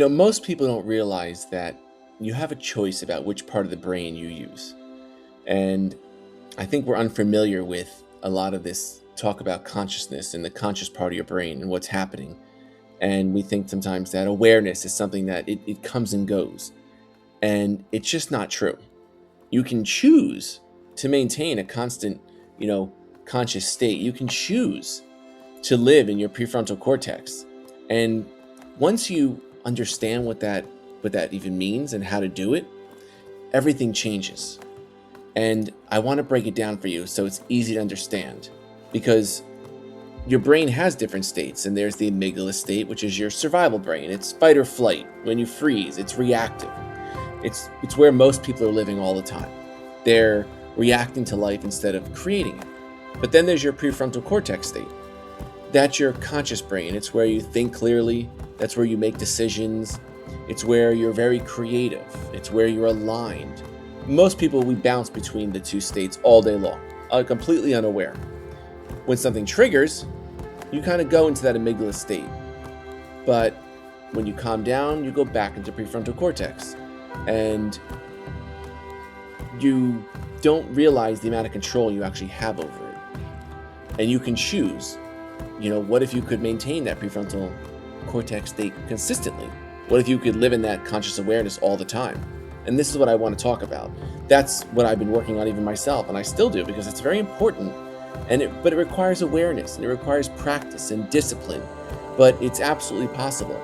Most people don't realize that you have a choice about which part of the brain you use. And I think we're unfamiliar with a lot of this talk about consciousness and the conscious part of your brain and what's happening. And we think sometimes that awareness is something that it comes and goes. And it's just not true. You can choose to maintain a constant, you know, conscious state. You can choose to live in your prefrontal cortex. And once you understand what that even means and how to do it, everything changes. And I want to break it down for you so it's easy to understand, because your brain has different states, and there's the amygdala state, which is your survival brain. It's fight or flight. When you freeze, it's reactive. It's where most people are living all the time. They're reacting to life instead of creating it. But then there's your prefrontal cortex state. That's your conscious brain. It's where you think clearly. That's where you make decisions. It's where you're very creative. It's where you're aligned. Most people, we bounce between the two states all day long, completely unaware. When something triggers, you kind of go into that amygdala state. But when you calm down, you go back into prefrontal cortex. And you don't realize the amount of control you actually have over it. And you can choose, what if you could maintain that prefrontal cortex state consistently? What if you could live in that conscious awareness all the time? And this is what I want to talk about. That's what I've been working on even myself, and I still do, because it's very important. But it requires awareness, and it requires practice and discipline. But it's absolutely possible.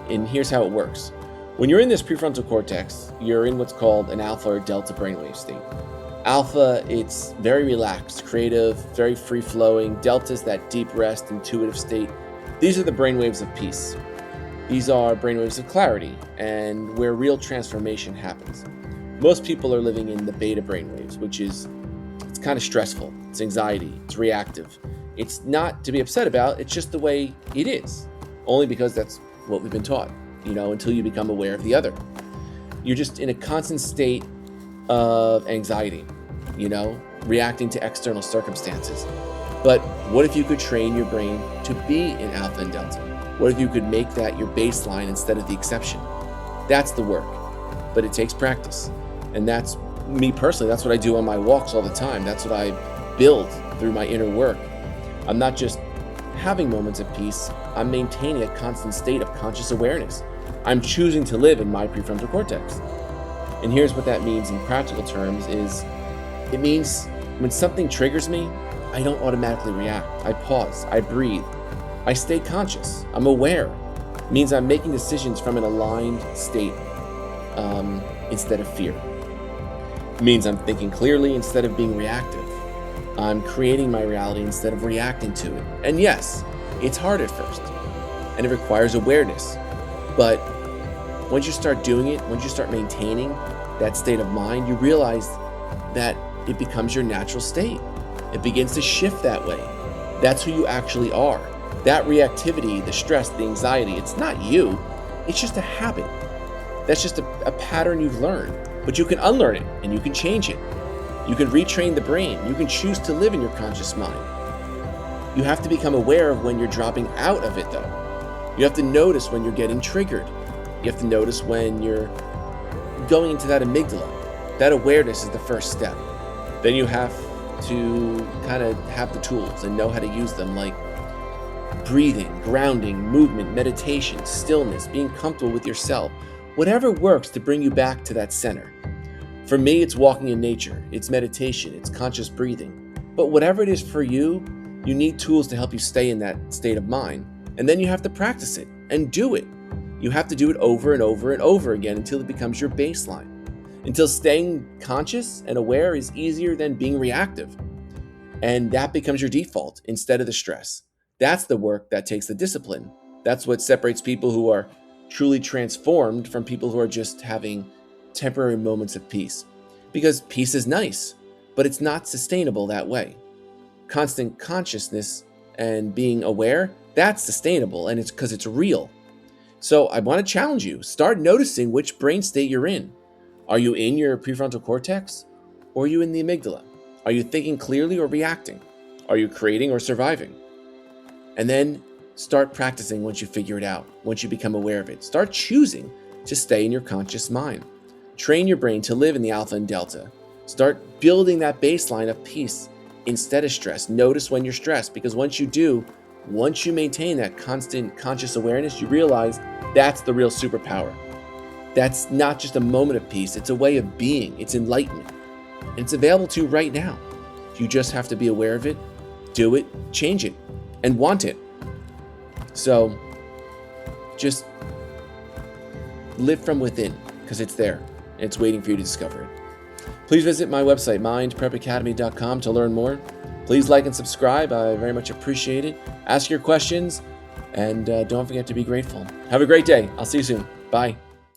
And here's how it works. When you're in this prefrontal cortex, you're in what's called an alpha or delta brainwave state. Alpha, it's very relaxed, creative, very free-flowing. Delta is that deep rest, intuitive state. These are the brainwaves of peace. These are brainwaves of clarity, and where real transformation happens. Most people are living in the beta brainwaves, which is, it's kind of stressful. It's anxiety. It's reactive. It's not to be upset about. It's just the way it is. Only because that's what we've been taught, until you become aware of the other. You're just in a constant state of anxiety, reacting to external circumstances. But what if you could train your brain to be in alpha and delta? What if you could make that your baseline instead of the exception? That's the work, but it takes practice. And that's me personally. That's what I do on my walks all the time. That's what I build through my inner work. I'm not just having moments of peace. I'm maintaining a constant state of conscious awareness. I'm choosing to live in my prefrontal cortex. And here's what that means in practical terms is, it means when something triggers me, I don't automatically react. I pause, I breathe, I stay conscious, I'm aware. It means I'm making decisions from an aligned state instead of fear. It means I'm thinking clearly instead of being reactive. I'm creating my reality instead of reacting to it. And yes, it's hard at first, and it requires awareness. But once you start doing it, once you start maintaining that state of mind, you realize that it becomes your natural state. It begins to shift that way. That's who you actually are. That reactivity, the stress, the anxiety, it's not you. It's just a habit. That's just a pattern you've learned. But you can unlearn it, and you can change it. You can retrain the brain. You can choose to live in your conscious mind. You have to become aware of when you're dropping out of it, though. You have to notice when you're getting triggered. You have to notice when you're going into that amygdala. That awareness is the first step. Then you have to kind of have the tools and know how to use them, like breathing, grounding, movement, meditation, stillness, being comfortable with yourself. Whatever works to bring you back to that center. For me, it's walking in nature, it's meditation, it's conscious breathing. But whatever it is for you, you need tools to help you stay in that state of mind. And then you have to practice it and do it. You have to do it over and over and over again until it becomes your baseline. Until staying conscious and aware is easier than being reactive. And that becomes your default instead of the stress. That's the work that takes the discipline. That's what separates people who are truly transformed from people who are just having temporary moments of peace. Because peace is nice, but it's not sustainable that way. Constant consciousness and being aware, that's sustainable, and it's because it's real. So I want to challenge you. Start noticing which brain state you're in. Are you in your prefrontal cortex, or are you in the amygdala? Are you thinking clearly or reacting? Are you creating or surviving? And then start practicing once you figure it out, once you become aware of it. Start choosing to stay in your conscious mind. Train your brain to live in the alpha and delta. Start building that baseline of peace instead of stress. Notice when you're stressed, because once you maintain that constant conscious awareness, you realize that's the real superpower. That's not just a moment of peace, it's a way of being, it's enlightenment. And it's available to you right now. You just have to be aware of it, do it, change it, and want it. So just live from within, because it's there, and it's waiting for you to discover it. Please visit my website, mindprepacademy.com, to learn more. Please like and subscribe. I very much appreciate it. Ask your questions, and don't forget to be grateful. Have a great day. I'll see you soon. Bye.